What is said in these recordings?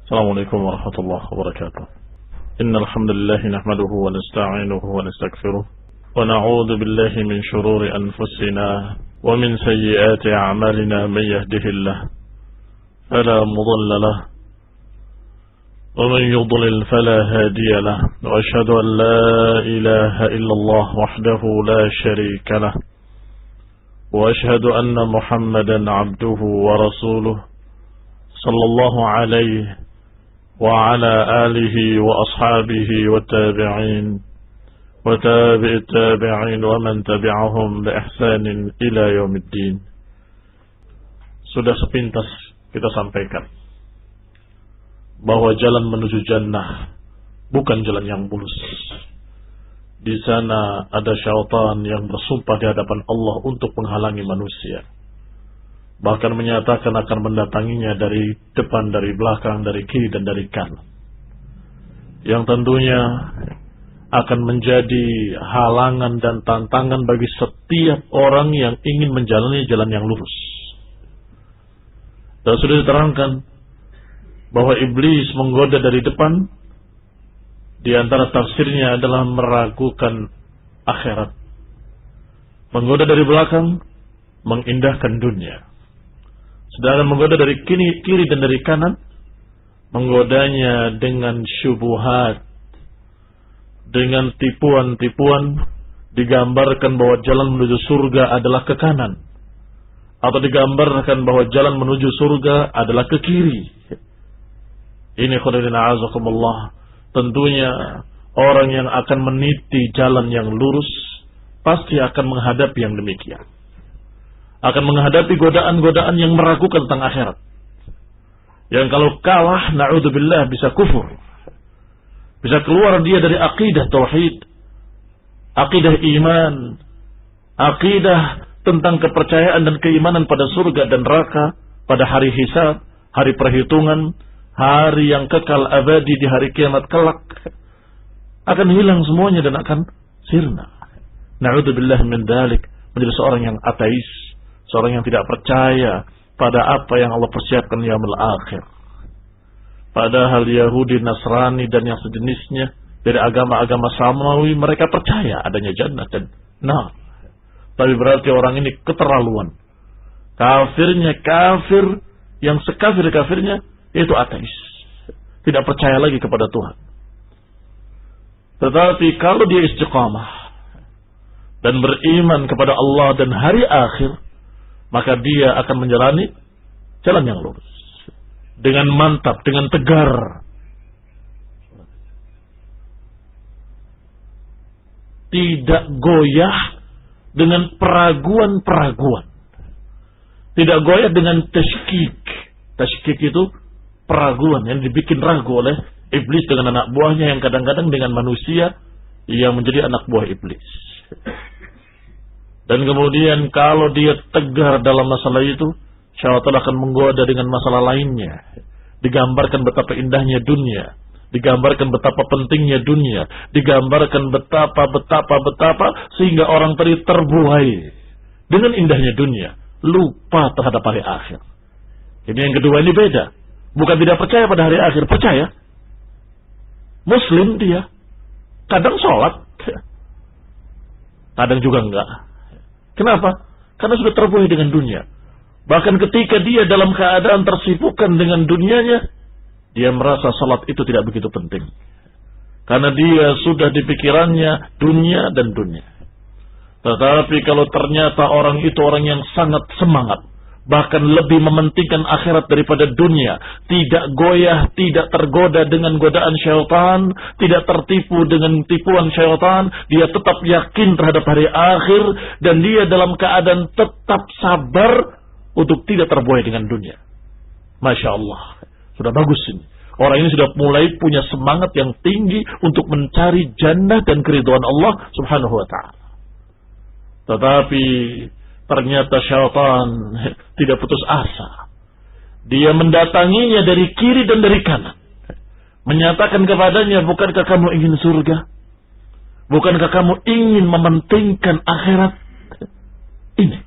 السلام عليكم ورحمة الله وبركاته. إن الحمد لله نحمده ونستعينه ونستغفره ونعوذ بالله من شرور أنفسنا ومن سيئات أعمالنا. من يهده الله فلا مضل له ومن يضلل فلا هادي له، وأشهد أن لا إله إلا الله وحده لا شريك له، وأشهد أن محمدا عبده ورسوله صلى الله عليه وعلى آله وأصحابه والتابعين وتابع التابعين ومن تبعهم بإحسان إلى يوم الدين. Sudah sepintas kita sampaikan bahwa jalan menuju jannah bukan jalan yang mulus. Di sana ada syaitan yang bersumpah di hadapan Allah untuk menghalangi manusia, bahkan menyatakan akan mendatanginya dari depan, dari belakang, dari kiri dan dari kanan, yang tentunya akan menjadi halangan dan tantangan bagi setiap orang yang ingin menjalani jalan yang lurus. Dan sudah diterangkan bahwa iblis menggoda dari depan, di antara tafsirnya adalah meragukan akhirat. Menggoda dari belakang, mengindahkan dunia. Sedangkan menggoda dari kiri dan dari kanan, menggodanya dengan syubhat, dengan tipuan-tipuan, digambarkan bahwa jalan menuju surga adalah ke kanan, atau digambarkan bahwa jalan menuju surga adalah ke kiri. Ini khairuddin a'azakumullah. Tentunya orang yang akan meniti jalan yang lurus pasti akan menghadapi yang demikian, akan menghadapi godaan-godaan yang meragukan tentang akhirat, yang kalau kalah, na'udzubillah, bisa kufur, bisa keluar dia dari akidah tauhid, akidah iman, akidah tentang kepercayaan dan keimanan pada surga dan neraka, pada hari hisab, hari perhitungan, hari yang kekal abadi di hari kiamat kelak. Akan hilang semuanya dan akan sirna. Na'udzubillah min dzalik, menjadi seorang yang ateis, seorang yang tidak percaya pada apa yang Allah persiapkan yaumul akhir. Padahal Yahudi, Nasrani dan yang sejenisnya dari agama-agama samawi, mereka percaya adanya jannah dan nar. Tapi berarti orang ini keterlaluan. Kafirnya kafir yang sekafir-kafirnya, yaitu ateis. Tidak percaya lagi kepada Tuhan. Tetapi kalau dia istiqamah dan beriman kepada Allah dan hari akhir, maka dia akan menjalani jalan yang lurus dengan mantap, dengan tegar, tidak goyah dengan peraguan-peraguan, tidak goyah dengan tashkik. Tashkik itu peraguan yang dibikin ragu oleh iblis dengan anak buahnya, yang kadang-kadang dengan manusia yang menjadi anak buah iblis. Dan kemudian kalau dia tegar dalam masalah itu, syaitan akan menggoda dengan masalah lainnya. Digambarkan betapa indahnya dunia, digambarkan betapa pentingnya dunia, digambarkan betapa sehingga orang tadi terbuai dengan indahnya dunia, lupa terhadap hari akhir. Ini yang kedua, ini beda. Bukan tidak percaya pada hari akhir, percaya. Muslim dia, kadang sholat, kadang juga enggak. Kenapa? Karena sudah terbuai dengan dunia. Bahkan ketika dia dalam keadaan tersibukkan dengan dunianya, dia merasa salat itu tidak begitu penting. Karena dia sudah di pikirannya dunia dan dunia. Tetapi kalau ternyata orang itu orang yang sangat semangat, bahkan lebih mementingkan akhirat daripada dunia, tidak goyah, tidak tergoda dengan godaan syaitan, tidak tertipu dengan tipuan syaitan, dia tetap yakin terhadap hari akhir, dan dia dalam keadaan tetap sabar untuk tidak terbuai dengan dunia. Masya Allah, sudah bagus ini. Orang ini sudah mulai punya semangat yang tinggi untuk mencari jannah dan keridhaan Allah subhanahu wa ta'ala. Tetapi ternyata syaitan tidak putus asa. Dia mendatanginya dari kiri dan dari kanan, menyatakan kepadanya, bukankah kamu ingin surga? Bukankah kamu ingin mementingkan akhirat? Ini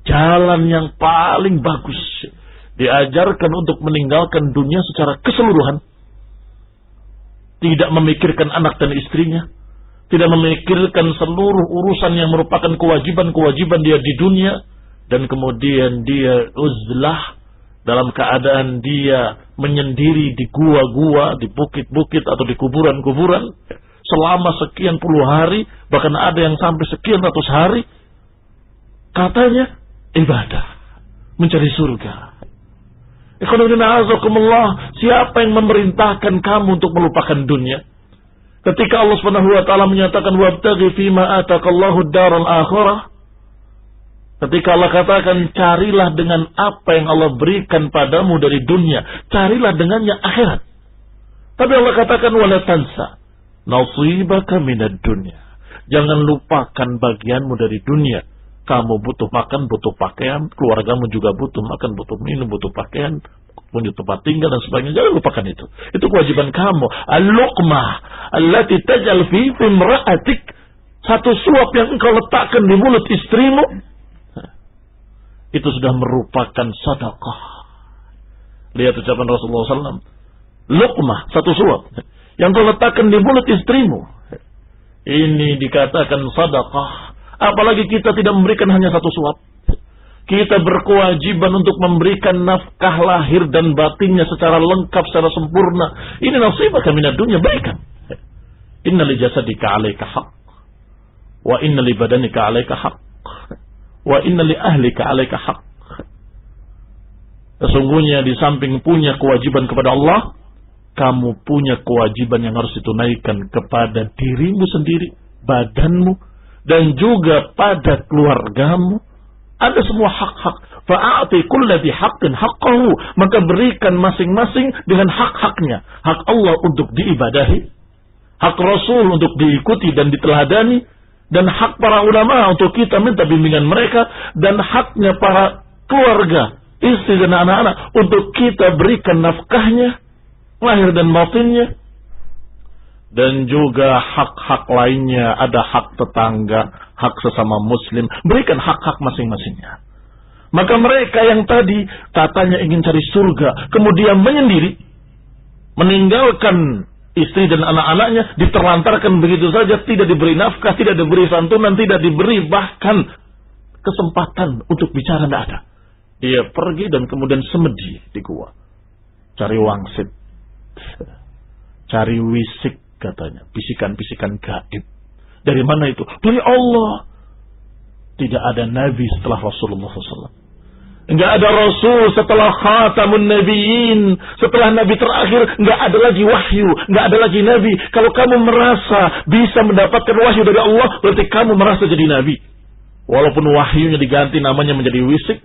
jalan yang paling bagus, Diajarkan untuk meninggalkan dunia secara keseluruhan. Tidak memikirkan anak dan istrinya. Tidak memikirkan seluruh urusan yang merupakan kewajiban-kewajiban dia di dunia. Dan kemudian dia uzlah dalam keadaan dia menyendiri di gua-gua, di bukit-bukit atau di kuburan-kuburan. Selama sekian puluh hari, bahkan ada yang sampai sekian ratus hari. Katanya ibadah, mencari surga. Siapa yang memerintahkan kamu untuk melupakan dunia? Ketika Allah Subhanahu wa taala menyatakan wabtaghi fima ataqallahu ad-daral akhirah, ketika Allah katakan carilah dengan apa yang Allah berikan padamu dari dunia, carilah dengannya akhirat. Tapi Allah katakan wala tansa nasibaka minad dunya. Jangan lupakan bagianmu dari dunia. Kamu butuh makan, butuh pakaian, keluargamu juga butuh makan, butuh minum, butuh pakaian, punya tempat tinggal dan sebagainya. Jangan lupakan itu. Itu kewajiban kamu. Al-luqmah allati taj'al fi imra'atik. Satu suap yang engkau letakkan di mulut istrimu, itu sudah merupakan sedekah. Lihat ucapan Rasulullah SAW. Luqmah, satu suap yang kau letakkan di mulut istrimu, ini dikatakan sedekah. Apalagi kita tidak memberikan hanya satu suap. Kita berkewajiban untuk memberikan nafkah lahir dan batinnya secara lengkap, secara sempurna. Ini nasibaka minad dunya, berikan. Inna li jasadika 'alaika haqq, wa inna li badanika 'alaika haqq, wa inna li ahlika 'alaika haqq. Sesungguhnya di samping punya kewajiban kepada Allah, kamu punya kewajiban yang harus ditunaikan kepada dirimu sendiri, badanmu, dan juga pada keluargamu. Ada semua hak-hak. Fa'ati kulli dhi haqqin haqqahu. Maka berikan masing-masing dengan hak-haknya. Hak Allah untuk diibadahi, hak Rasul untuk diikuti dan diteladani, dan hak para ulama untuk kita minta bimbingan mereka, dan haknya para keluarga, istri dan anak-anak untuk kita berikan nafkahnya, lahir dan batinnya. Dan juga hak-hak lainnya, ada hak tetangga, hak sesama muslim. Berikan hak-hak masing-masingnya. Maka mereka yang tadi katanya ingin cari surga, kemudian menyendiri, meninggalkan istri dan anak-anaknya, diterlantarkan begitu saja, tidak diberi nafkah, tidak diberi santunan, tidak diberi bahkan kesempatan untuk bicara, tidak ada. Dia pergi dan kemudian semedi di gua. Cari wangsit, cari wisik, katanya, bisikan-bisikan gaib. Dari mana itu? Dari Allah. Tidak ada nabi setelah Rasulullah SAW. Enggak ada Rasul setelah khatamun nabiyyin. Setelah nabi terakhir, enggak ada lagi wahyu, enggak ada lagi nabi. Kalau kamu merasa bisa mendapatkan wahyu dari Allah, berarti kamu merasa jadi nabi. Walaupun wahyunya diganti namanya menjadi wisik,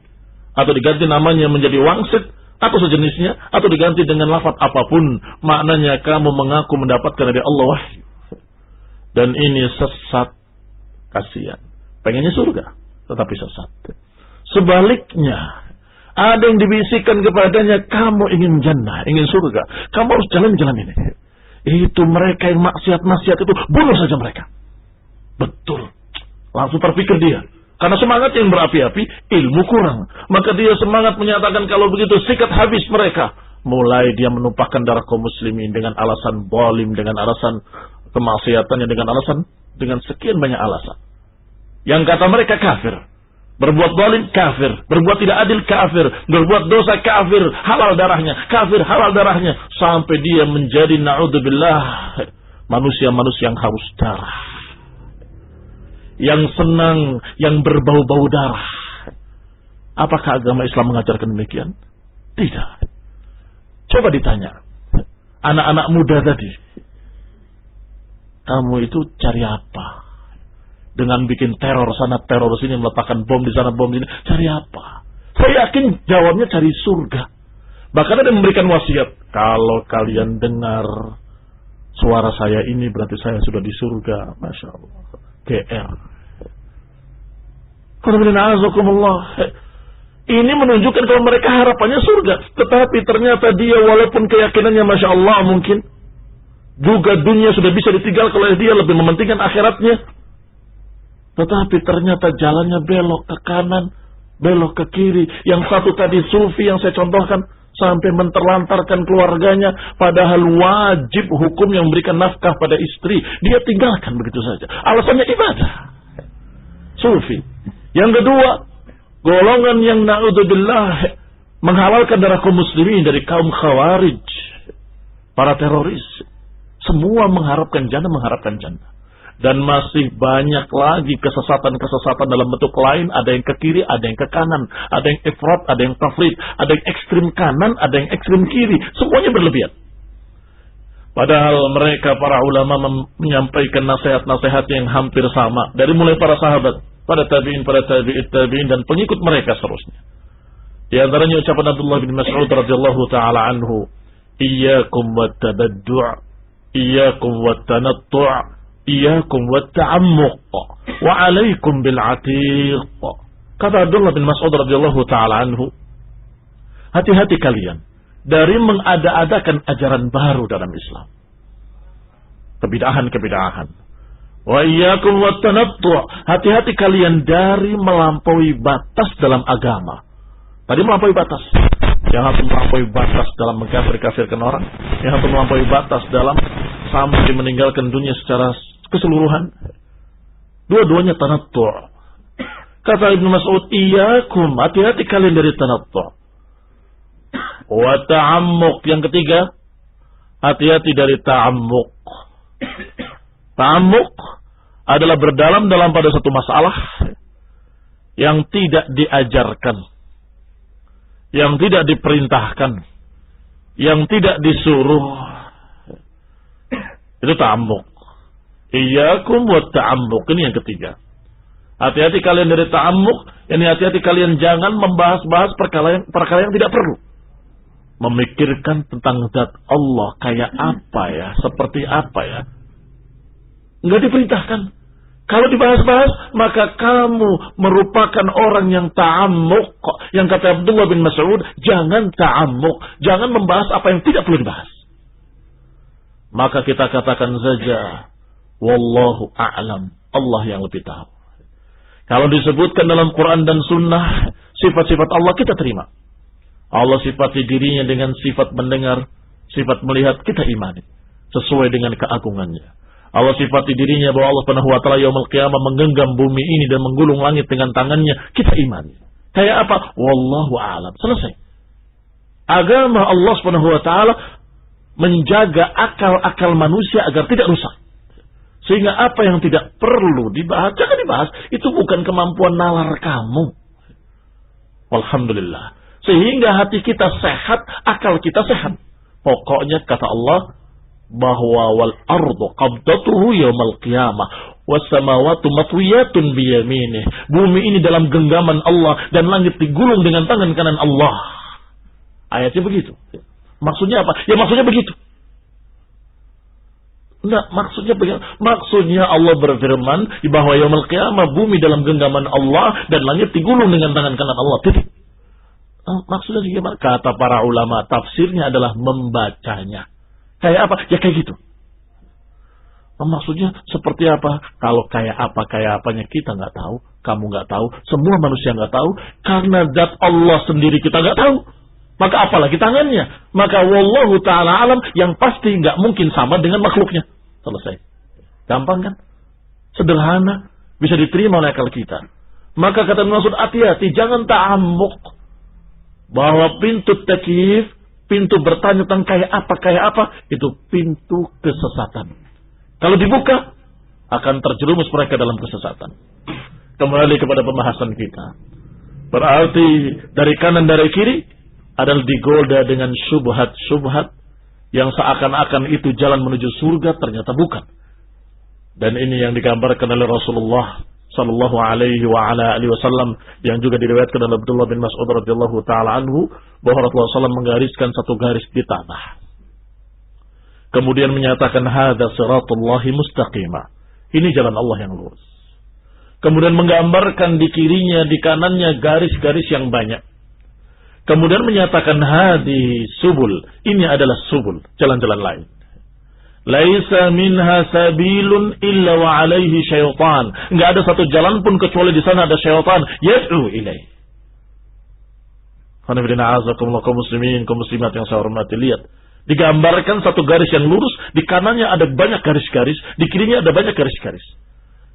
atau diganti namanya menjadi wangsit, atau sejenisnya, atau diganti dengan lafaz apapun, maknanya kamu mengaku mendapatkan dari Allah wahyu. Dan ini sesat, kasihan. Pengennya surga, tetapi sesat. Sebaliknya, ada yang dibisikkan kepadanya, kamu ingin jannah, ingin surga, kamu harus jalan-jalan ini. Itu mereka yang maksiat-maksiat itu, bunuh saja mereka. Betul. Langsung terpikir dia. Karena semangat yang berapi-api, ilmu kurang. Maka dia semangat menyatakan kalau begitu sikat habis mereka. Mulai dia menumpahkan darah kaum muslimin dengan alasan zalim, dengan alasan kemaksiatannya, dengan sekian banyak alasan. Yang kata mereka kafir. Berbuat zalim kafir, berbuat tidak adil kafir, berbuat dosa kafir, halal darahnya, kafir halal darahnya. Sampai dia menjadi na'udzubillah manusia-manusia yang haus darah, yang senang, yang berbau-bau darah. Apakah agama Islam mengajarkan demikian? Tidak. Coba ditanya anak-anak muda tadi, kamu itu cari apa? Dengan bikin teror sana, teror sini, meletakkan bom di sana, bom di sini, cari apa? Saya yakin jawabnya cari surga. Bahkan ada yang memberikan wasiat, kalau kalian dengar suara saya ini berarti saya sudah di surga. Masya Allah. GR. Ini menunjukkan kalau mereka harapannya surga. Tetapi ternyata dia walaupun keyakinannya Masya Allah mungkin, juga dunia sudah bisa ditinggal kalau dia lebih mementingkan akhiratnya. Tetapi ternyata jalannya belok ke kanan, belok ke kiri. Yang satu tadi sufi yang saya contohkan, sampai menterlantarkan keluarganya, padahal wajib hukum yang memberikan nafkah pada istri, dia tinggalkan begitu saja. Alasannya ibadah. Sufi. Yang kedua, golongan yang na'udzubillah menghalalkan darah kaum muslimin dari kaum khawarij, para teroris. Semua mengharapkan jannah. Dan masih banyak lagi kesesatan-kesesatan dalam bentuk lain. Ada yang ke kiri, ada yang ke kanan. Ada yang ifrat, ada yang tafrid. Ada yang ekstrim kanan, ada yang ekstrim kiri. Semuanya berlebihan. Padahal mereka, para ulama, menyampaikan nasihat-nasihat yang hampir sama. Dari mulai para sahabat, pada tabi'in, pada tabi'in, dan pengikut mereka seterusnya. Di antaranya ucapan Abdullah bin Mas'ud radhiyallahu ta'ala anhu. Iyyakum wat-tabaddu', iyyakum wat-tanattu', iyyakum wat-ta'ammuq, wa 'alaikum bil 'atiq. Kata Abdullah bin Mas'ud radhiyallahu ta'ala anhu, hati-hati kalian dari mengada-adakan ajaran baru dalam Islam. Kebidahan-kebidahan. Wa iyyakum wat-tanattu', hati-hati kalian dari melampaui batas dalam agama. Tadi melampaui batas. Yang satu melampaui batas dalam mengkafir-kafirkan orang, yang satu melampaui batas dalam sampai meninggalkan dunia secara keseluruhan. Dua-duanya tanattu'. Kata Ibnu Mas'ud, iyyakum, hati-hati kalian dari tanattu'. Wa ta'ammuq, yang ketiga, hati-hati dari ta'ammuq. Ta'ammuq adalah berdalam-dalam pada satu masalah yang tidak diajarkan, yang tidak diperintahkan, yang tidak disuruh. Itu ta'ammuq. Iyyakum wa ta'ammuq. Ini yang ketiga. Hati-hati kalian dari ta'ammuq. Ini hati-hati kalian jangan membahas-bahas perkara yang tidak perlu. Memikirkan tentang zat Allah kayak apa ya, seperti apa ya. Enggak diperintahkan. Kalau dibahas-bahas, maka kamu merupakan orang yang ta'ammuq. Yang kata Abdullah bin Mas'ud, jangan ta'ammuq. Jangan membahas apa yang tidak perlu dibahas. Maka kita katakan saja, wallahu a'lam, Allah yang lebih tahu. Kalau disebutkan dalam Quran dan Sunnah, sifat-sifat Allah kita terima. Allah sifati dirinya dengan sifat mendengar, sifat melihat, kita imani. Sesuai dengan keagungannya. Allah sifati dirinya bahwa Allah Subhanahu wa ta'ala yaumul qiyamah menggenggam bumi ini dan menggulung langit dengan tangannya. Kita imani. Kayak apa? Wallahu a'lam. Selesai. Agama Allah Subhanahu wa ta'ala menjaga akal-akal manusia agar tidak rusak. Sehingga apa yang tidak perlu dibahas, jangan dibahas. Itu bukan kemampuan nalar kamu. Alhamdulillah. Sehingga hati kita sehat, akal kita sehat. Pokoknya kata Allah, bahwa wal ardu qabdatuhu yaumal qiyamah was samawati matwiyatun bi yaminih. Bumi ini dalam genggaman Allah dan langit digulung dengan tangan kanan Allah. Ayatnya begitu. Maksudnya apa? Ya maksudnya begitu. Enggak, maksudnya Allah berfirman bahwa yaumul qiyamah bumi dalam genggaman Allah dan langit digulung dengan tangan kanan Allah. Titik. Maksudnya gimana? Kata para ulama, tafsirnya adalah membacanya. Kayak apa? Ya kayak gitu. Maksudnya seperti apa? Kalau kayak apanya kita nggak tahu, kamu nggak tahu, semua manusia nggak tahu, karena zat Allah sendiri kita nggak tahu. Maka apalagi tangannya? Maka wallahu ta'ala alam, yang pasti nggak mungkin sama dengan makhluknya. Selesai. Gampang kan? Sederhana, bisa diterima oleh akal kita. Maka kata maksud hati-hati, jangan ta'ammuq. Bahwa pintu takyif, pintu bertanya tentang kayak apa, itu pintu kesesatan. Kalau dibuka, akan terjerumus mereka dalam kesesatan. Kembali kepada pembahasan kita. Berarti dari kanan dari kiri adalah digoda dengan syubhat-syubhat yang seakan-akan itu jalan menuju surga, ternyata bukan. Dan ini yang digambarkan oleh Rasulullah sallallahu alaihi wa ala alihi wasallam, yang juga diriwayatkan oleh Abdullah bin Mas'ud radhiyallahu taala anhu, bahwa Rasulullah SAW menggariskan satu garis di tanah. Kemudian menyatakan hadza shiratullahi mustaqimah. Ini jalan Allah yang lurus. Kemudian menggambarkan di kirinya, di kanannya garis-garis yang banyak. Kemudian menyatakan hadi subul. Ini adalah subul, jalan-jalan lain. Laisa minha sabilun illa wa alaihi syaitan. Enggak ada satu jalan pun kecuali di sana ada syaitan yad'u ilaih. Kaum muslimin, kaum muslimat yang saya hormati, lihat. Digambarkan satu garis yang lurus, di kanannya ada banyak garis-garis, di kirinya ada banyak garis-garis.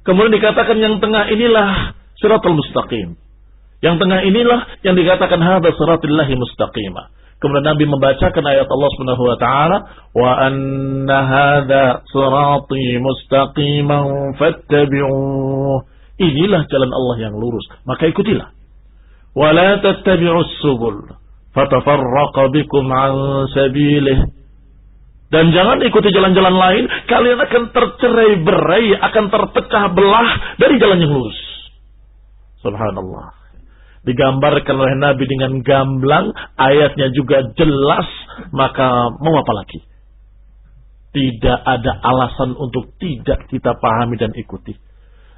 Kemudian dikatakan yang tengah inilah siratal mustaqim. Yang tengah inilah yang dikatakan hadza siratillahi mustaqimah. Kemudian Nabi membacakan ayat Allah Subhanahu wa taala, wa anna hadza sirati mustaqiman fattabi'uh. Inilah jalan Allah yang lurus, maka ikutilah. Wa la tattabi'us subul fatafarraqa bikum an sabilih. Dan jangan ikuti jalan-jalan lain, kalian akan tercerai-berai, akan terpecah belah dari jalan yang lurus. Subhanallah. Digambarkan oleh Nabi dengan gamblang, ayatnya juga jelas, maka mau apa lagi? Tidak ada alasan untuk tidak kita pahami dan ikuti.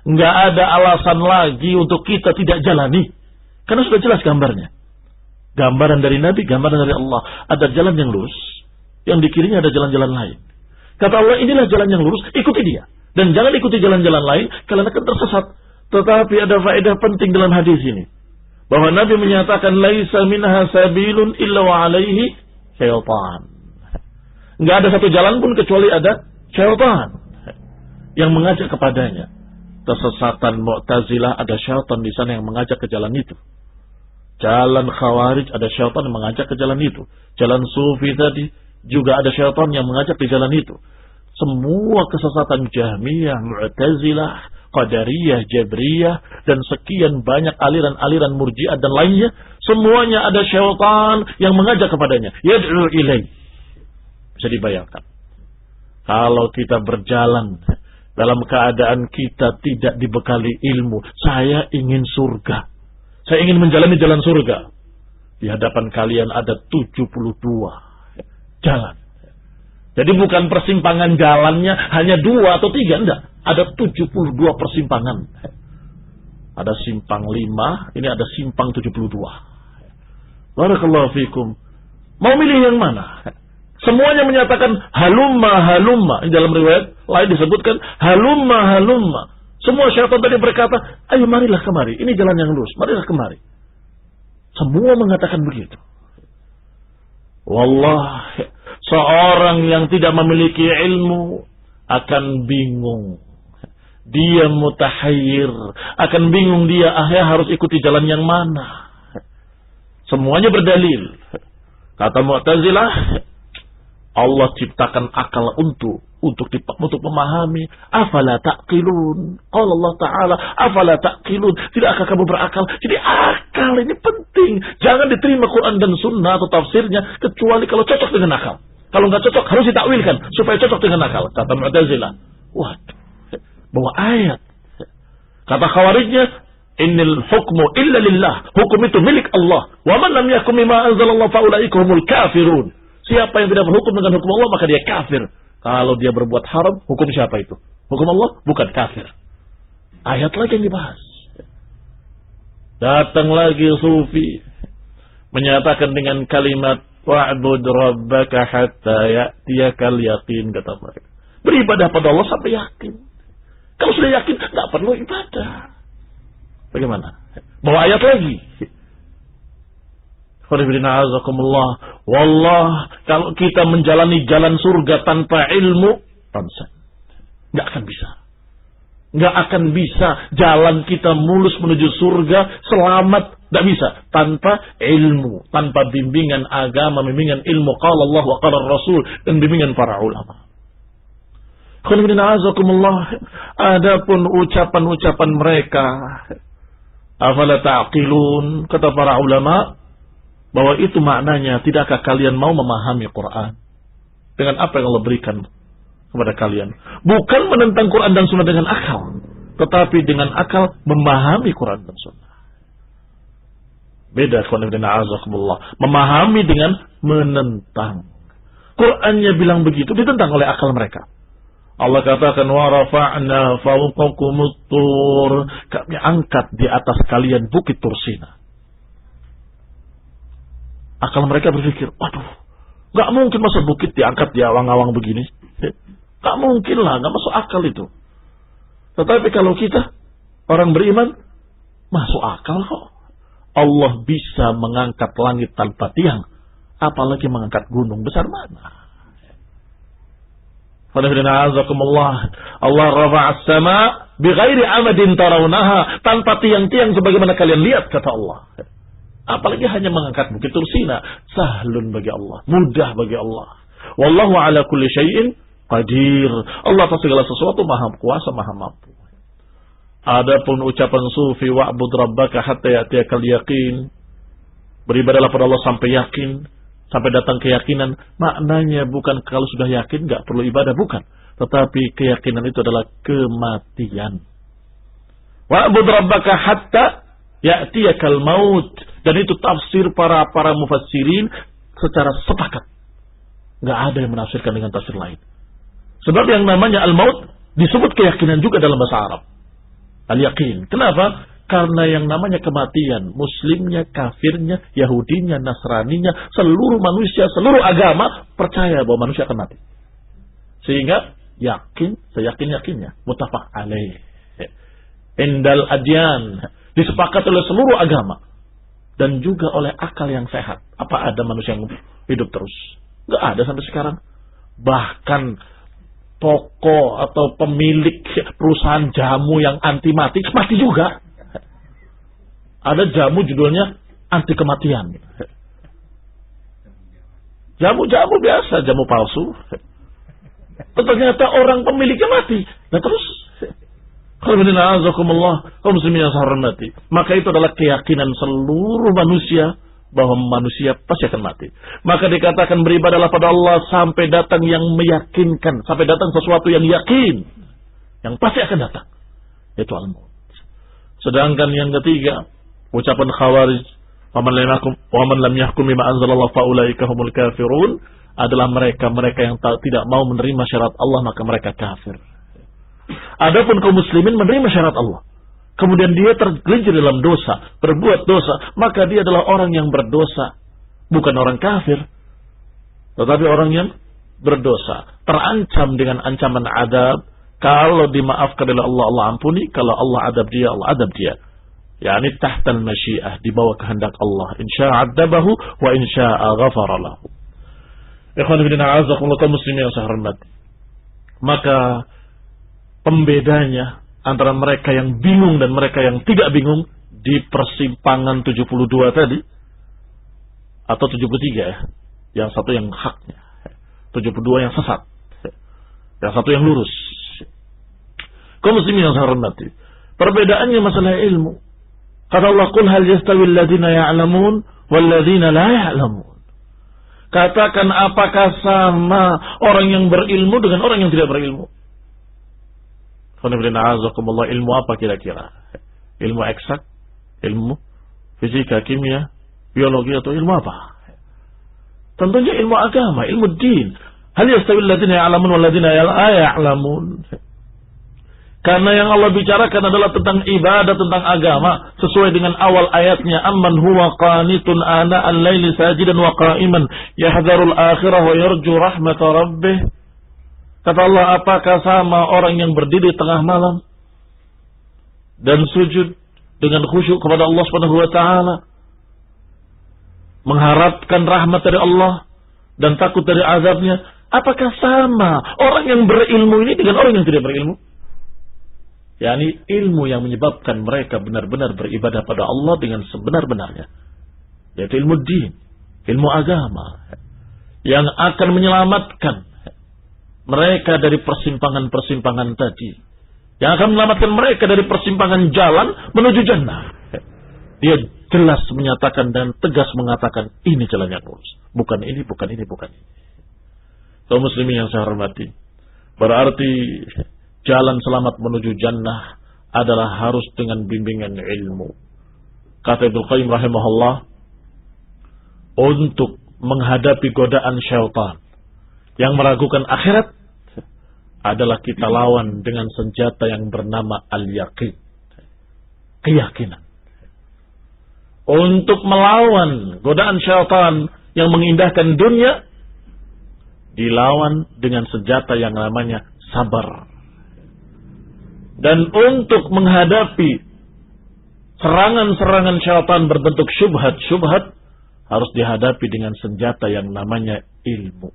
Nggak ada alasan lagi untuk kita tidak jalani. Karena sudah jelas gambarnya. Gambaran dari Nabi, gambaran dari Allah. Ada jalan yang lurus, yang di kirinya ada jalan-jalan lain. Kata Allah, inilah jalan yang lurus, ikuti dia. Dan jangan ikuti jalan-jalan lain, kalian akan tersesat. Tetapi ada faedah penting dalam hadis ini. Bahwa Nabi menyatakan, laisa minha sabilun illa wa alaihi syaitan. Nggak ada satu jalan pun kecuali ada syaitan yang mengajak kepadanya. Kesesatan Mu'tazilah, ada syaitan di sana yang mengajak ke jalan itu. Jalan Khawarij, ada syaitan yang mengajak ke jalan itu. Jalan Sufi tadi juga ada syaitan yang mengajak ke jalan itu. Semua kesesatan Jahmiyah, Mu'tazilah, Qadariyah, Jabriyah, dan sekian banyak aliran-aliran Murji'ah dan lainnya, semuanya ada syaitan yang mengajak kepadanya. Yad'u ilaih. Bisa dibayangkan. Kalau kita berjalan dalam keadaan kita tidak dibekali ilmu, saya ingin surga, saya ingin menjalani jalan surga. Di hadapan kalian ada 72 jalan. Jadi bukan persimpangan jalannya hanya 2 atau 3, enggak. Ada 72 persimpangan. Ada simpang 5, ini ada simpang 72. Barakallahu fikum. Mau milih yang mana? Semuanya menyatakan halumma halumma. Di dalam riwayat lain disebutkan halumma halumma. Semua syaitan tadi berkata, ayo marilah kemari. Ini jalan yang lurus, marilah kemari. Semua mengatakan begitu. Wallah, seorang yang tidak memiliki ilmu akan bingung. Dia mutahayyir, akan bingung dia harus ikuti jalan yang mana. Semuanya berdalil. Kata Mu'tazilah, Allah ciptakan akal untuk memahami. Afala ta'qilun. Qala Allah Ta'ala, afala ta'qilun. Tidakkah kamu berakal? Jadi akal ini penting. Jangan diterima Quran dan Sunnah atau tafsirnya kecuali kalau cocok dengan akal. Kalau nggak cocok harus ditakwilkan supaya cocok dengan akal. Kata Mu'tazilah. Waduh, bawa ayat. Kata Khawarijnya, innal hukmu illa lillah. Hukum itu milik Allah. Wa man lam yahkum bima anzalallahu fa ulaika humul kafirun. Siapa yang tidak berhukum dengan hukum Allah, maka dia kafir. Kalau dia berbuat haram, hukum siapa itu? Hukum Allah, bukan kafir. Ayat lagi yang dibahas. Datang lagi Sufi, menyatakan dengan kalimat, wa'bud rabbaka hatta ya'tiyakal yaqin, kata mereka. Beribadah pada Allah sampai yakin. Kalau sudah yakin, nggak perlu ibadah. Bagaimana? Bawa ayat lagi. Wallah, kalau kita menjalani jalan surga tanpa ilmu, nggak akan bisa. Nggak akan bisa jalan kita mulus menuju surga selamat, nggak bisa tanpa ilmu, tanpa bimbingan agama, bimbingan ilmu qala Allah wa qala Rasul, dan bimbingan para ulama. Adapun ucapan-ucapan mereka, afala ta'qilun, kata para ulama, bahwa itu maknanya, tidakkah kalian mau memahami Quran dengan apa yang Allah berikan kepada kalian? Bukan menentang Quran dan Sunnah dengan akal, tetapi dengan akal memahami Quran dan Sunnah. Beda, memahami dengan menentang. Qurannya bilang begitu, ditentang oleh akal mereka. Allah katakan, wa rafa'na fawqakumut tur, kami angkat di atas kalian bukit Tursina. Akal mereka berpikir, waduh, gak mungkin masa bukit diangkat di awang-awang begini. Gak mungkin lah, gak masuk akal itu. Tetapi kalau kita, orang beriman, masuk akal kok. Allah bisa mengangkat langit tanpa tiang, apalagi mengangkat gunung besar mana? Allah rafa'as sama bighairi amadin tarawnaha, tanpa tiang-tiang sebagaimana kalian lihat, kata Allah. Apalagi hanya mengangkat bukit Tursina, sahlun bagi Allah, mudah bagi Allah. Wallahu ala kulli syai'in qadir. Allah atas segala sesuatu maha kuasa, maha mampu. Adapun ucapan sufi wa'bud rabbaka hatta ya'tiyakal yaqin, beribadahlah pada Allah sampai yakin, sampai datang keyakinan, maknanya bukan kalau sudah yakin gak perlu ibadah, bukan. Tetapi keyakinan itu adalah kematian. Wa'bud rabbaka hatta ya'tiyakal maut. Dan itu tafsir para mufassirin secara sepakat. Gak ada yang menafsirkan dengan tafsir lain. Sebab yang namanya al-maut disebut keyakinan juga dalam bahasa Arab. Al-yakin. Kenapa? Karena yang namanya kematian, muslimnya, kafirnya, yahudinya, nasraninya, seluruh manusia, seluruh agama percaya bahwa manusia akan mati. Sehingga yakin, seyakin-yakinnya, muttafaq alaih. Indal adyan, disepakati oleh seluruh agama dan juga oleh akal yang sehat. Apa ada manusia yang hidup terus? Enggak ada sampai sekarang. Bahkan toko atau pemilik perusahaan jamu yang anti mati juga. Ada jamu judulnya anti kematian. Jamu biasa, jamu palsu. Ternyata orang pemiliknya mati. Nah terus, kaum muslimin yang saya hormati, maka itu adalah keyakinan seluruh manusia bahwa manusia pasti akan mati. Maka dikatakan beribadahlah pada Allah sampai datang yang meyakinkan, sampai datang sesuatu yang yakin, yang pasti akan datang, yaitu al-maut. Sedangkan yang ketiga, ucapan Khawarij, "Waman lam yahkum bima anzalallahu faulaika humul kafirun," adalah mereka yang tidak mau menerima syarat Allah, maka mereka kafir. Adapun kaum muslimin menerima syarat Allah, kemudian dia tergelincir dalam dosa, berbuat dosa, maka dia adalah orang yang berdosa, bukan orang kafir, tetapi orang yang berdosa, terancam dengan ancaman adab. Kalau dimaafkan oleh Allah, Allah ampuni. Kalau Allah adab dia, Allah adab dia. Yani tahtal masyiah, di bawah kehendak Allah. Insya'a adabahu wa insya'a ghafara lahu. Ikhwan fillah, a'azakumullah, kaum muslimin yang saya hormati. Maka pembedanya antara mereka yang bingung dan mereka yang tidak bingung di persimpangan 72 tadi, atau 73 ya. Yang satu yang haknya, 72 yang sesat, yang satu yang lurus. Kaum muslimin yang saya hormati, perbedaannya masalah ilmu. Kata Allah, "Qul hal yastawil ladzina ya'lamun wal ladzina la ya'lamun." Katakan, apakah sama orang yang berilmu dengan orang yang tidak berilmu? Ilmu apa kira-kira? Ilmu eksak, ilmu fisika, kimia, biologi, atau ilmu apa? Tentunya ilmu agama, ilmu din. Hal yastawil ladzina ya'lamun wal ladzina la ya'lamun. Karena yang Allah bicarakan adalah tentang ibadah, tentang agama, sesuai dengan awal ayatnya, "Amman huwa qanitun ana al-laili sajidan wa qa'iman yahdharul akhirah wa yarju rahmat rabbih." Kata Allah, apakah sama orang yang berdiri tengah malam dan sujud dengan khusyuk kepada Allah Subhanahu wa taala, mengharapkan rahmat dari Allah dan takut dari azabnya? Apakah sama orang yang berilmu ini dengan orang yang tidak berilmu? yakni ilmu yang menyebabkan mereka benar-benar beribadah pada Allah dengan sebenar-benarnya, yaitu ilmu din, ilmu agama, yang akan menyelamatkan mereka dari persimpangan-persimpangan tadi, yang akan menyelamatkan mereka dari persimpangan jalan menuju jannah. Dia jelas menyatakan dan tegas mengatakan, ini jalan yang lurus, bukan ini, bukan ini, bukan ini. Kaum muslimin yang saya hormati, berarti jalan selamat menuju jannah adalah harus dengan bimbingan ilmu. Kata Ibnu Qayyim rahimahullah, untuk menghadapi godaan syaitan yang meragukan akhirat adalah kita lawan dengan senjata yang bernama al-yaqin, keyakinan. Untuk melawan godaan syaitan yang mengindahkan dunia, dilawan dengan senjata yang namanya sabar. Dan untuk menghadapi Serangan-serangan syaitan berbentuk syubhat-syubhat harus dihadapi dengan senjata yang namanya ilmu.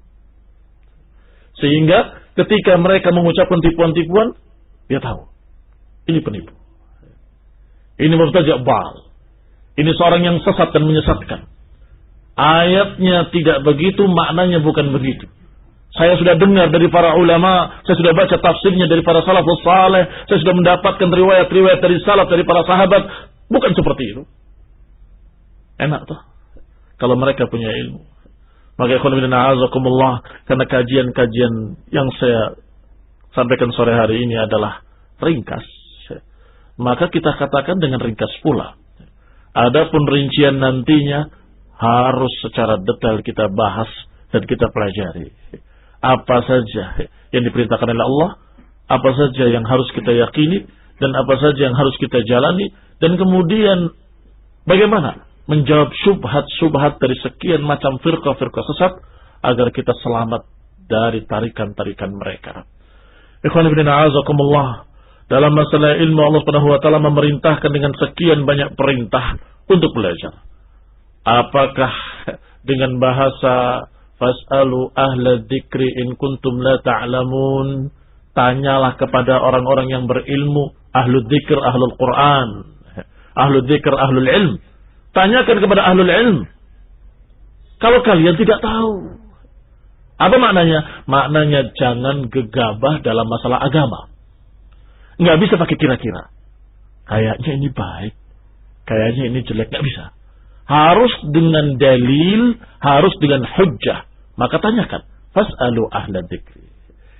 Sehingga ketika mereka mengucapkan tipuan-tipuan, dia tahu ini penipu. Ini mubtadi' bal. Ini seorang yang sesat dan menyesatkan. Ayatnya tidak begitu, maknanya bukan begitu. Saya sudah dengar dari para ulama, saya sudah baca tafsirnya dari para salafus saleh, saya sudah mendapatkan riwayat-riwayat dari salaf, dari para sahabat. Bukan seperti itu. Enak tuh kalau mereka punya ilmu. Maka ikhwan fillah azakumullah, karena kajian-kajian yang saya sampaikan sore hari ini adalah ringkas, maka kita katakan dengan ringkas pula. Adapun rincian nantinya harus secara detail kita bahas dan kita pelajari. Apa saja yang diperintahkan oleh Allah, apa saja yang harus kita yakini, dan apa saja yang harus kita jalani, dan kemudian bagaimana menjawab syubhat-syubhat dari sekian macam firqah-firqah sesat agar kita selamat dari tarikan-tarikan mereka. Ikhwan fillah a'azakumullah, dalam masalah ilmu Allah Subhanahu wa taala memerintahkan dengan sekian banyak perintah untuk belajar. Apakah dengan bahasa fas'alu ahla dzikri in kuntum la ta'lamun, tanyalah kepada orang-orang yang berilmu, ahlu dzikr, ahlul Quran, ahlu dzikr, ahlul ilm. Tanyakan kepada ahlul ilm kalau kalian tidak tahu. Apa maknanya? Maknanya jangan gegabah dalam masalah agama. Nggak bisa pakai kira-kira. Kayaknya ini baik, kayaknya ini jelek, nggak bisa. Harus dengan dalil, harus dengan hujjah. Maka tanyakan, fas'alu ahla dzikri.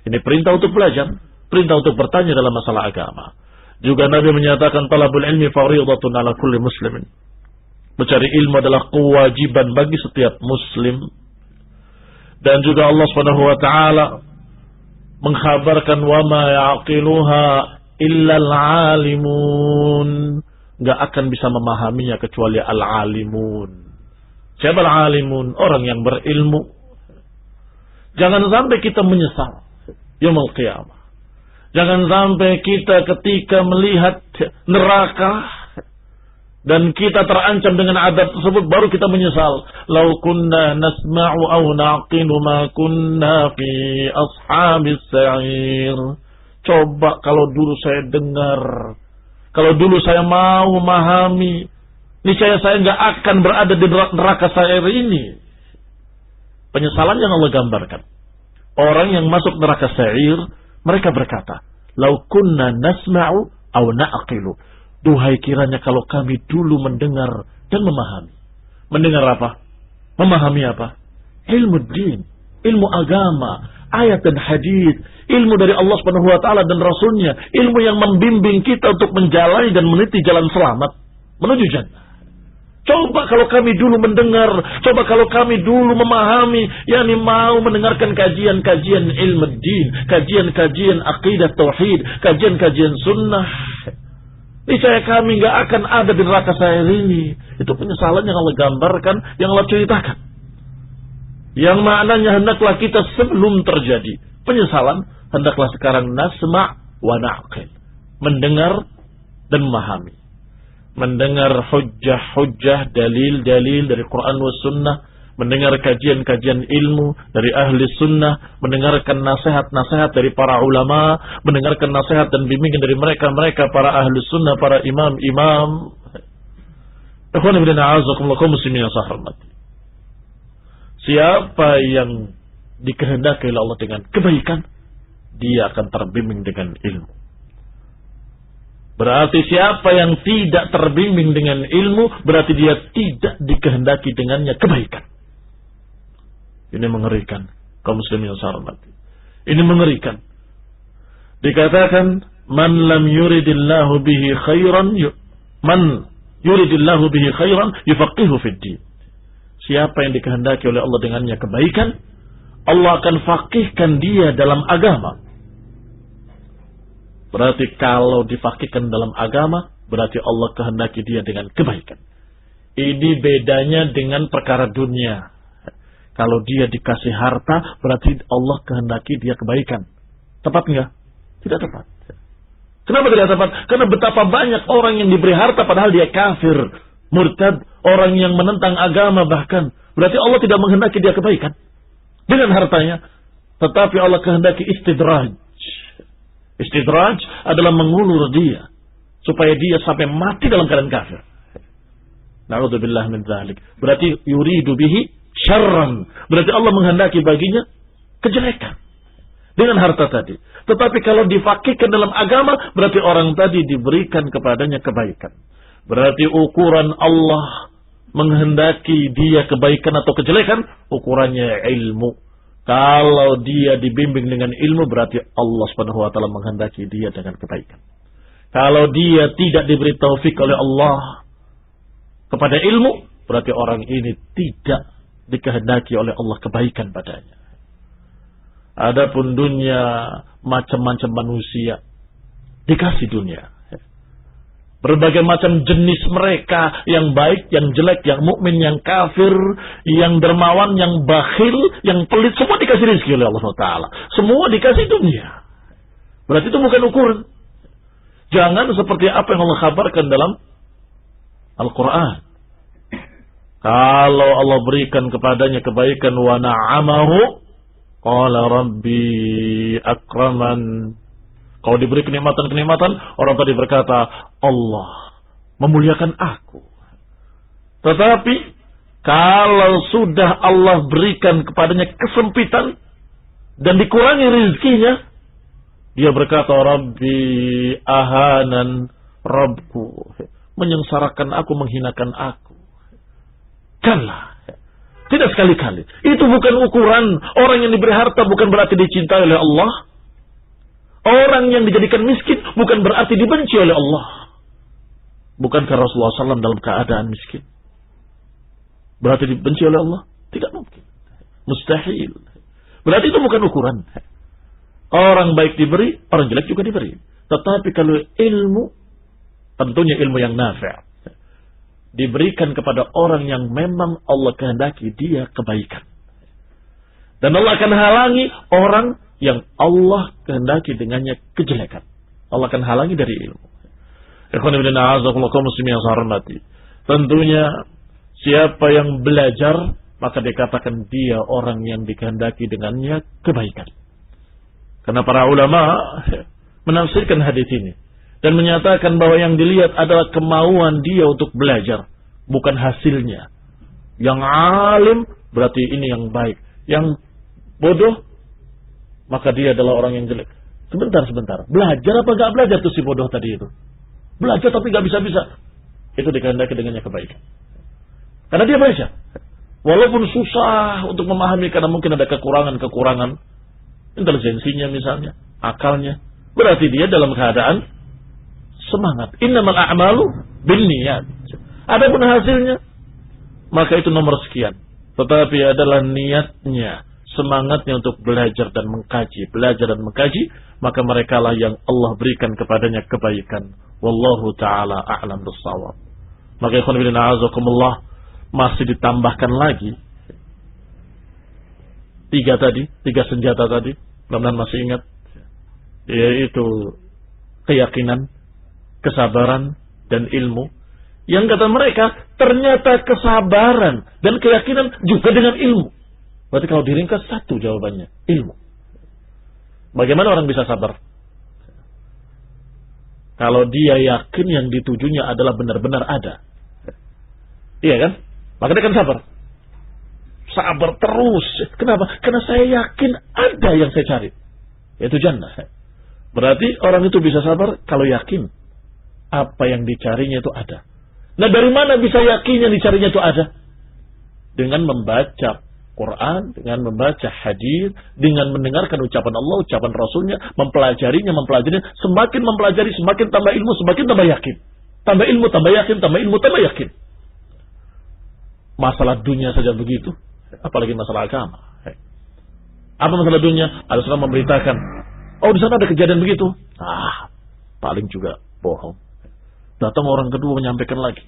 Ini perintah untuk belajar, perintah untuk bertanya dalam masalah agama. Juga Nabi menyatakan talabul ilmi fardhatun ala kulli muslimin. Mencari ilmu adalah kewajiban bagi setiap muslim. Dan juga Allah Subhanahu wa taala mengkhabarkan wa ma yaqiluha illa al-alimun. Enggak akan bisa memahaminya kecuali al-alimun. Siapa al-alimun? Orang yang berilmu. Jangan sampai kita menyesal yaumul qiyamah. Jangan sampai kita ketika melihat neraka dan kita terancam dengan adab tersebut baru kita menyesal. Lau kunna nasma'u aw naqilu ma kunna fi ashabis sa'ir. Coba kalau dulu saya dengar, kalau dulu saya mau memahami, niscaya saya nggak akan berada di neraka sa'ir ini. Penyesalan yang Allah gambarkan. Orang yang masuk neraka sa'ir, mereka berkata, lau kunna nasma'u aw naqilu. Duhai kiranya kalau kami dulu mendengar dan memahami. Mendengar apa? Memahami apa? Ilmu din, ilmu agama, ayat dan hadis, ilmu dari Allah Subhanahu wa taala dan Rasulnya, ilmu yang membimbing kita untuk menjalani dan meniti jalan selamat menuju jannah. Coba kalau kami dulu mendengar, coba kalau kami dulu memahami, yakni mau mendengarkan kajian-kajian ilmu din, kajian-kajian akidah tauhid, kajian-kajian sunnah. Niscaya kami nggak akan ada di neraka saya ini. Itu penyesalan yang Allah gambarkan, yang Allah ceritakan. Yang maknanya hendaklah kita sebelum terjadi penyesalan, hendaklah sekarang nasma' wa na'qil. Mendengar dan memahami. Mendengar hujjah-hujjah, dalil-dalil dari Quran wa sunnah. Mendengar kajian-kajian ilmu dari ahli sunnah, mendengarkan nasihat-nasihat dari para ulama, mendengarkan nasihat dan bimbingan dari mereka-mereka para ahli sunnah, para imam-imam. Ikhwan fillah a'azakumullah kaum muslimin yang saya hormati. Siapa yang dikehendaki oleh Allah dengan kebaikan, dia akan terbimbing dengan ilmu. Berarti siapa yang tidak terbimbing dengan ilmu, berarti dia tidak dikehendaki dengannya kebaikan. Ini mengerikan, kaum muslimin yang saya hormati. Ini mengerikan. Dikatakan, man lam yuridillahu bihi khairan, man yuridillahu bihi khairan yufaqihu fid din. Siapa yang dikehendaki oleh Allah dengannya kebaikan, Allah akan faqihkan dia dalam agama. Berarti kalau difaqihkan dalam agama, berarti Allah kehendaki dia dengan kebaikan. Ini bedanya dengan perkara dunia. Kalau dia dikasih harta, berarti Allah kehendaki dia kebaikan. Tepat enggak? Tidak tepat. Kenapa tidak dapat? Karena betapa banyak orang yang diberi harta padahal dia kafir, murtad, orang yang menentang agama bahkan. Berarti Allah tidak menghendaki dia kebaikan dengan hartanya. Tetapi Allah kehendaki istidraj. Istidraj adalah mengulur dia supaya dia sampai mati dalam keadaan kafir. Na'udzubillah min dzalik. Berarti yuridu bihi syarran. Berarti Allah menghendaki baginya kejelekan dengan harta tadi. Tetapi kalau difakihkan dalam agama, berarti orang tadi diberikan kepadanya kebaikan. Berarti ukuran Allah menghendaki dia kebaikan atau kejelekan, ukurannya ilmu. Kalau dia dibimbing dengan ilmu, berarti Allah Subhanahu wa taala menghendaki dia dengan kebaikan. Kalau dia tidak diberi taufik oleh Allah kepada ilmu, berarti orang ini tidak dikehendaki oleh Allah kebaikan padanya. Adapun dunia, macam-macam manusia dikasih dunia. Berbagai macam jenis mereka, yang baik, yang jelek, yang mukmin, yang kafir, yang dermawan, yang bakhil, yang pelit, semua dikasih rezeki oleh Allah Taala. Semua dikasih dunia. Berarti itu bukan ukuran. Jangan seperti apa yang Allah kabarkan dalam Al-Quran. Kalau Allah berikan kepadanya kebaikan, wa na'amahu, qala rabbi akraman. Kalau diberi kenikmatan-kenikmatan, orang tadi berkata, Allah memuliakan aku. Tetapi, kalau sudah Allah berikan kepadanya kesempitan, dan dikurangi rezekinya, dia berkata, Rabbi ahanan, Rabbku menyengsarakan aku, menghinakan aku. Kalah. Tidak sekali-kali. Itu bukan ukuran. Orang yang diberi harta bukan berarti dicintai oleh Allah. Orang yang dijadikan miskin bukan berarti dibenci oleh Allah. Bukankah Rasulullah SAW dalam keadaan miskin berarti dibenci oleh Allah? Tidak mungkin. Mustahil. Berarti itu bukan ukuran. Orang baik diberi, orang jelek juga diberi. Tetapi kalau ilmu, tentunya ilmu yang nafi', diberikan kepada orang yang memang Allah kehendaki dia kebaikan. Dan Allah akan halangi orang yang Allah kehendaki dengannya kejelekan. Allah akan halangi dari ilmu. Ikhwan fillah, a'azakumullah kaum muslimin yang saya hormati. Tentunya siapa yang belajar, maka dikatakan dia orang yang dikehendaki dengannya kebaikan. Karena para ulama menafsirkan hadis ini dan menyatakan bahwa yang dilihat adalah kemauan dia untuk belajar, bukan hasilnya. Yang alim berarti ini yang baik. Yang bodoh, maka dia adalah orang yang jelek. Sebentar. Belajar apa gak belajar tuh si bodoh tadi itu? Belajar tapi gak bisa-bisa. Itu dikehendaki dengannya kebaikan. Karena dia baca. Walaupun susah untuk memahami karena mungkin ada kekurangan. Intelijensinya misalnya, akalnya. Berarti dia dalam keadaan semangat. Innamal a'malu binniyat. Adapun hasilnya, maka itu nomor sekian. Tetapi adalah niatnya, semangatnya untuk belajar dan mengkaji, maka merekalah yang Allah berikan kepadanya kebaikan. Wallahu ta'ala a'lam bissawab. Maka ikhwan fillah a'azakumullah, masih ditambahkan lagi tiga senjata tadi, mudah-mudahan masih ingat, yaitu keyakinan, kesabaran, dan ilmu. Yang kata mereka, ternyata kesabaran dan keyakinan juga dengan ilmu. Berarti kalau diringkas satu jawabannya, ilmu. Bagaimana orang bisa sabar? Kalau dia yakin yang ditujunya adalah benar-benar ada. Iya kan? Maka dia akan sabar. Sabar terus. Kenapa? Karena saya yakin ada yang saya cari, yaitu jannah. Berarti orang itu bisa sabar kalau yakin apa yang dicarinya itu ada. Nah, dari mana bisa yakin yang dicarinya itu ada? Dengan membaca Quran, dengan membaca hadis, dengan mendengarkan ucapan Allah, ucapan Rasulnya, mempelajarinya. Semakin mempelajari, semakin tambah ilmu, semakin tambah yakin. Tambah ilmu, tambah yakin, tambah ilmu, tambah yakin. Masalah dunia saja begitu, apalagi masalah agama. Apa masalah dunia? Ada seorang memberitakan, oh di sana ada kejadian begitu. Paling juga bohong. Datang orang kedua menyampaikan lagi.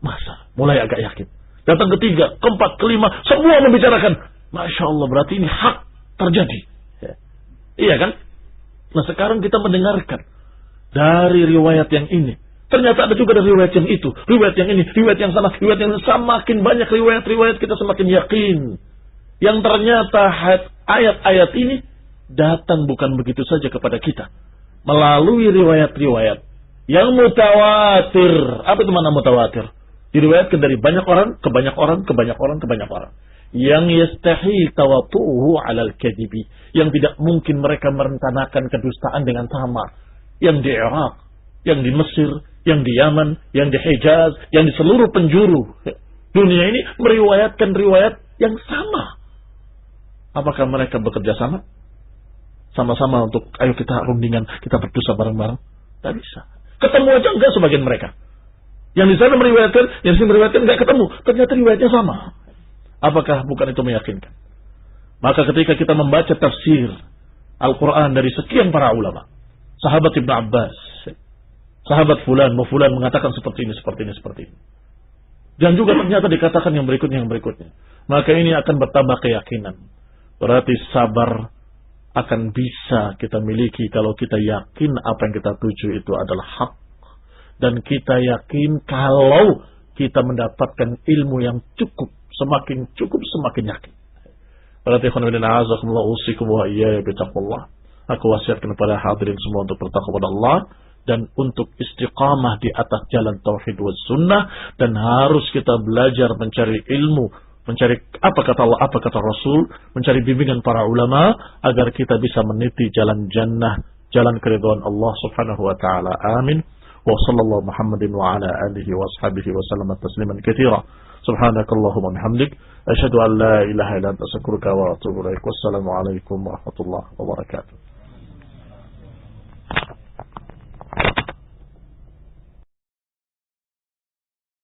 Masa? Mulai agak yakin. Datang ketiga, keempat, kelima, semua membicarakan. Masya Allah, berarti ini hak terjadi. Iya kan? Nah sekarang kita mendengarkan. dari riwayat yang ini. Ternyata ada juga dari riwayat yang itu, riwayat yang ini, riwayat yang sana, riwayat yang sama. Semakin banyak riwayat-riwayat kita semakin yakin. Yang ternyata ayat-ayat ini datang bukan begitu saja kepada kita. Melalui riwayat-riwayat yang mutawatir. Apa itu makna mutawatir? Diriwayatkan dari banyak orang, ke banyak orang, ke banyak orang, ke banyak orang. Yang yastahil tawatuhu alal kadibi. Yang tidak mungkin mereka merencanakan kedustaan dengan sama. Yang di Irak, yang di Mesir, yang di Yaman, yang di Hijaz, yang di seluruh penjuru dunia ini meriwayatkan riwayat yang sama. Apakah mereka bekerja sama? Sama-sama untuk, ayo kita rundingan, kita berdosa bareng-bareng? Tidak bisa. Ketemu aja enggak sebagian mereka. Yang di sana meriwayatkan, yang di sini meriwayatkan enggak ketemu. Ternyata riwayatnya sama. Apakah bukan itu meyakinkan? Maka ketika kita membaca tafsir Al-Quran dari sekian para ulama, sahabat Ibn Abbas, sahabat fulan mengatakan seperti ini, seperti ini, seperti ini. Dan juga ternyata dikatakan yang berikutnya. Maka ini akan bertambah keyakinan. Berarti sabar akan bisa kita miliki kalau kita yakin apa yang kita tuju itu adalah hak. Dan kita yakin kalau kita mendapatkan ilmu yang cukup, semakin cukup, semakin yakin. Berarti aku wasiatkan kepada hadirin semua untuk bertakwa kepada Allah dan untuk istiqamah di atas jalan tauhid was sunnah, dan harus kita belajar mencari ilmu, mencari apa kata Allah, apa kata Rasul, mencari bimbingan para ulama agar kita bisa meniti jalan jannah, jalan keridhaan Allah Subhanahu wa taala. Amin. Wa sallallahu Muhammadin wa ala alihi wa ashabihi wa sallama tasliman katsira. Subhanakallahumma wa bihamdik asyhadu an la ilaha illa anta astaghfiruka wa atubu ilaik. Wassalamu alaikum warahmatullahi wabarakatuh.